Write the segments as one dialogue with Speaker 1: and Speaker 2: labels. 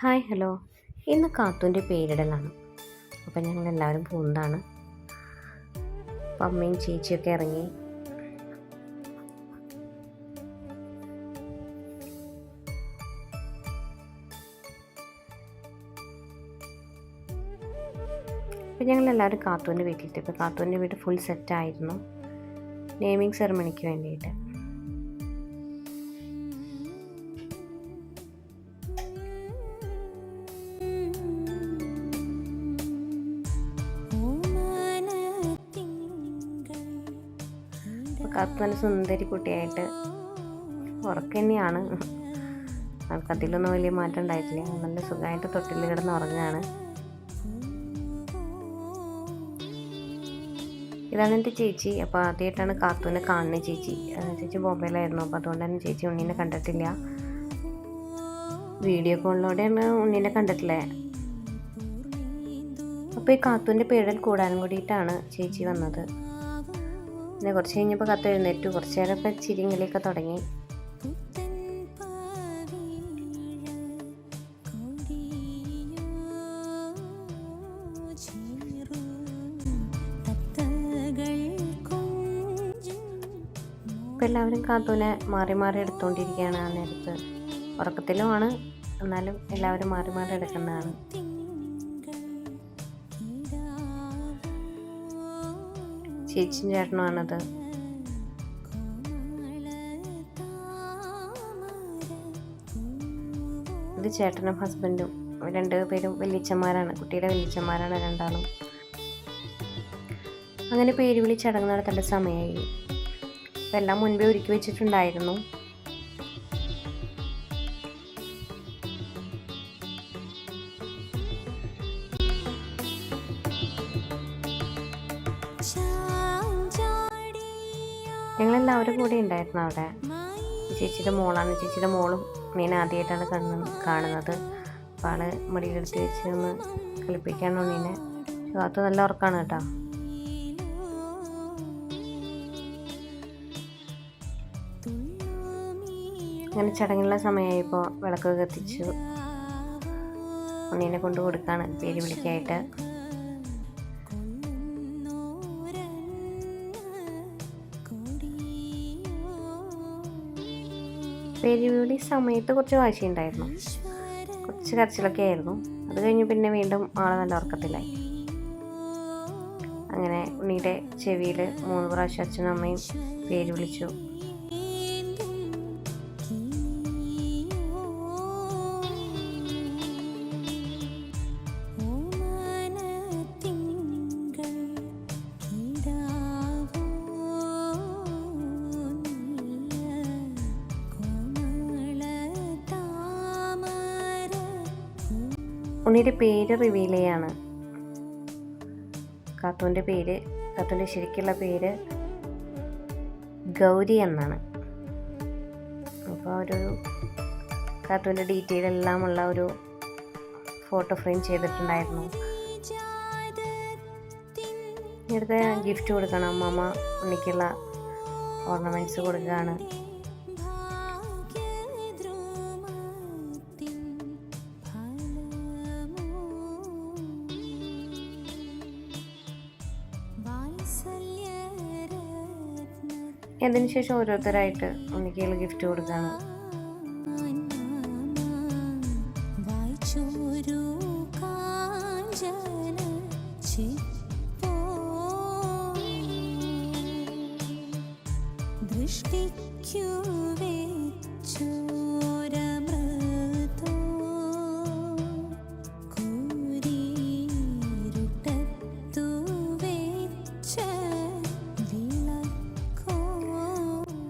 Speaker 1: Hi hello. ഇന്ന് കാത്തൂൻ്റെ പേരിടലാണ്. അപ്പം ഞങ്ങളെല്ലാവരും പോകുന്നതാണ്. അപ്പം അമ്മയും ചേച്ചിയൊക്കെ ഇറങ്ങി. അപ്പം ഞങ്ങളെല്ലാവരും കാത്തൂൻ്റെ വീട്ടിലെത്തി. ഇപ്പോൾ കാത്തൂൻ്റെ വീട് ഫുൾ സെറ്റായിരുന്നു നെയിമിങ് സെറമണിക്ക് വേണ്ടിയിട്ട്. കാത്തു നല്ല സുന്ദരി കുട്ടിയായിട്ട് ഉറക്കം തന്നെയാണ്. അവൾക്ക് അതിലൊന്നും വലിയ മാറ്റം ഉണ്ടായിട്ടില്ല. നല്ല സുഖമായിട്ട് തൊട്ടിൽ കിടന്ന് ഉറങ്ങുകയാണ്. ഇതാണ് എൻ്റെ ചേച്ചി. അപ്പോൾ ആദ്യമായിട്ടാണ് കാത്തൂനെ കാണുന്നത്. ചേച്ചി ബോംബെയിലായിരുന്നു. അപ്പോൾ അതുകൊണ്ട് തന്നെ ചേച്ചി ഉണ്ണീനെ കണ്ടിട്ടില്ല. വീഡിയോ കോളിലൂടെയാണ് ഉണ്ണീനെ കണ്ടിട്ടില്ലേ. അപ്പോൾ ഈ കാത്തൂൻ്റെ പേരിടൽ കൂടാനും കൂടിയിട്ടാണ് ചേച്ചി വന്നത്. പിന്നെ കുറച്ച് കഴിഞ്ഞപ്പോൾ കത്ത് എഴുന്നേറ്റു. കുറച്ച് നേരമൊക്കെ ചിരിങ്ങലിയൊക്കെ തുടങ്ങി. ഇപ്പം എല്ലാവരും കാത്തൂനെ മാറി മാറി എടുത്തുകൊണ്ടിരിക്കുകയാണ്. ആ നേരത്ത് ഉറക്കത്തിലുമാണ്, എന്നാലും എല്ലാവരും മാറി മാറി എടുക്കുന്നതാണ്. ചേച്ചിയും ചേട്ടനുമാണത്. ഇത് ചേട്ടനും ഹസ്ബൻഡും രണ്ടുപേരും വല്യച്ഛന്മാരാണ്. കുട്ടിയുടെ വല്യച്ഛന്മാരാണ് രണ്ടാളും. അങ്ങനെ പേര് വിളി ചടങ്ങ് നടത്തേണ്ട സമയമായി. അപ്പം എല്ലാം മുൻപേ ഒരുക്കി വെച്ചിട്ടുണ്ടായിരുന്നു. ഞങ്ങളെല്ലാവരും കൂടെ ഉണ്ടായിരുന്നു അവിടെ. ചേച്ചിയുടെ മോളാണ്. ചേച്ചിയുടെ മോളും മീൻ ആദ്യമായിട്ടാണ് കാണുന്നത്. അപ്പോൾ ആള് മടിയിലെടുത്ത് വെച്ച് ഒന്ന് കളിപ്പിക്കാണ് ഉണ്ണീനെ. കാത്തു നല്ല ഉറക്കമാണ് കേട്ടോ. അങ്ങനെ ചടങ്ങുള്ള സമയമായപ്പോൾ വിളക്ക് കത്തിച്ചു. ഉണ്ണീനെ കൊണ്ട് കൊടുക്കുകയാണ് പേര് വിളിക്കായിട്ട്. പേരുവിളി സമയത്ത് കുറച്ച് വാശിയുണ്ടായിരുന്നു, കുറച്ച് കരച്ചിലൊക്കെ ആയിരുന്നു. അത് കഴിഞ്ഞ് പിന്നെ വീണ്ടും ആളെ നല്ല ഉറക്കത്തിലായി. അങ്ങനെ ഉണ്ണിയുടെ ചെവിയിൽ 3 പ്രാവശ്യം അച്ഛനും അമ്മയും പേര് വിളിച്ചു. ഉണ്ണിയുടെ പേര് റിവീൽ ചെയ്യാണ്. കാത്തൂൻ്റെ ശരിക്കുള്ള പേര് ഗൗരി എന്നാണ്. അപ്പോൾ ഒരു കാത്തൂൻ്റെ ഡീറ്റെയിൽ എല്ലാം ഉള്ള ഒരു ഫോട്ടോ ഫ്രെയിം ചെയ്തിട്ടുണ്ടായിരുന്നു. ഇവിടുത്തെ ഗിഫ്റ്റ് കൊടുക്കണം. അമ്മ ഉണ്ണിക്കുള്ള ഓർണമെൻറ്റ്സ് കൊടുക്കുകയാണ്. അതിനുശേഷം ഓരോരുത്തരായിട്ട് ഉണ്ണിക്കുള്ള ഗിഫ്റ്റ് കൊടുക്കുകയാണ്.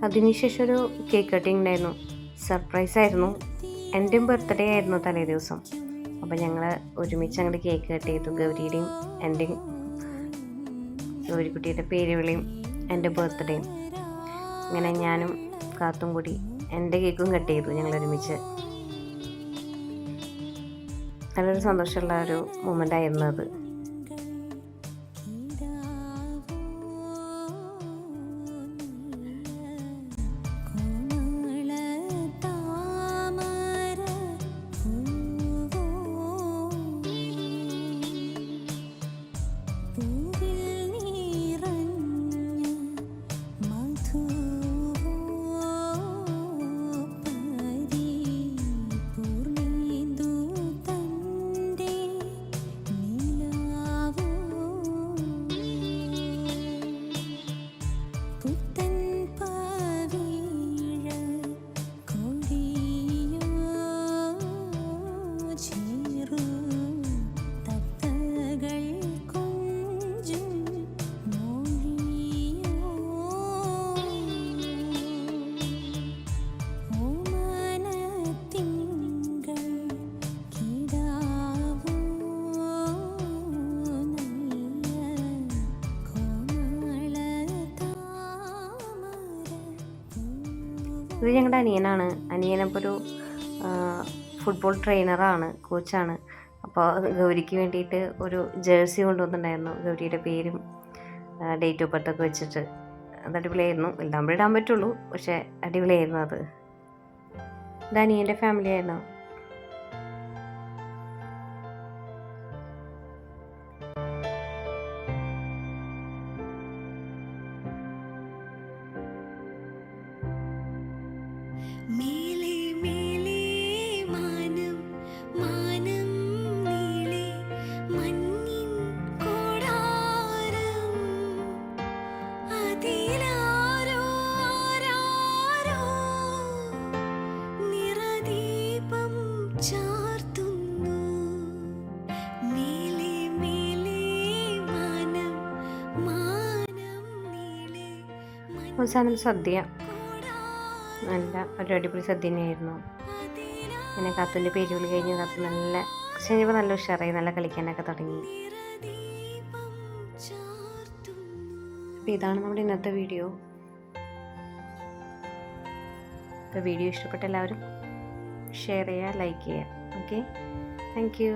Speaker 1: അതിനുശേഷം ഒരു കേക്ക് കട്ടിങ് ഉണ്ടായിരുന്നു. സർപ്രൈസായിരുന്നു. എൻ്റെയും ബർത്ത്ഡേ ആയിരുന്നു തലേ ദിവസം. അപ്പോൾ ഞങ്ങൾ ഒരുമിച്ച് അങ്ങോട്ട് കേക്ക് കട്ട് ചെയ്തു. ഗൗരിയുടെയും എൻ്റെയും ഗൗരിക്കുട്ടിയുടെ പേരുവിളിയും എൻ്റെ ബർത്ത്ഡേയും. ഇങ്ങനെ ഞാനും കാത്തും കൂടി എൻ്റെ കേക്കും കട്ട് ചെയ്തു ഞങ്ങൾ ഒരുമിച്ച്. നല്ലൊരു സന്തോഷമുള്ള ഒരു മൊമെൻ്റ് ആയിരുന്നു അത്. ഇത് ഞങ്ങളുടെ അനിയനാണ്. അനിയനപ്പോൾ ഒരു ഫുട്ബോൾ ട്രെയിനറാണ്, കോച്ചാണ്. അപ്പോൾ ഗൗരിക്ക് വേണ്ടിയിട്ട് ഒരു ജേഴ്സി കൊണ്ടുവന്നിട്ടുണ്ടായിരുന്നു, ഗൗരിയുടെ പേരും ഡേറ്റ് ഓഫ് ബർത്തൊക്കെ വെച്ചിട്ട്. അത് അടിപൊളിയായിരുന്നു. എല്ലാം ഇടാൻ പറ്റുള്ളൂ, പക്ഷേ അടിപൊളിയായിരുന്നു അത്. ഇത് അനിയൻ്റെ ഫാമിലി ആയിരുന്നു. അവസാനം സദ്യ, നല്ല ഒരു അടിപൊളി സദ്യ തന്നെയായിരുന്നു. പിന്നെ കാത്തുൻ്റെ പേര് വിളി കഴിഞ്ഞ് കാത്തു നല്ല കുറച്ച് കഴിഞ്ഞപ്പോൾ നല്ല ഉഷാറായി, നല്ല കളിക്കാനൊക്കെ തുടങ്ങി. അപ്പോൾ ഇതാണ് നമ്മുടെ ഇന്നത്തെ വീഡിയോ. അപ്പോൾ വീഡിയോ ഇഷ്ടപ്പെട്ട എല്ലാവരും ഷെയർ ചെയ്യുക, ലൈക്ക് ചെയ്യുക. Okay, thank you.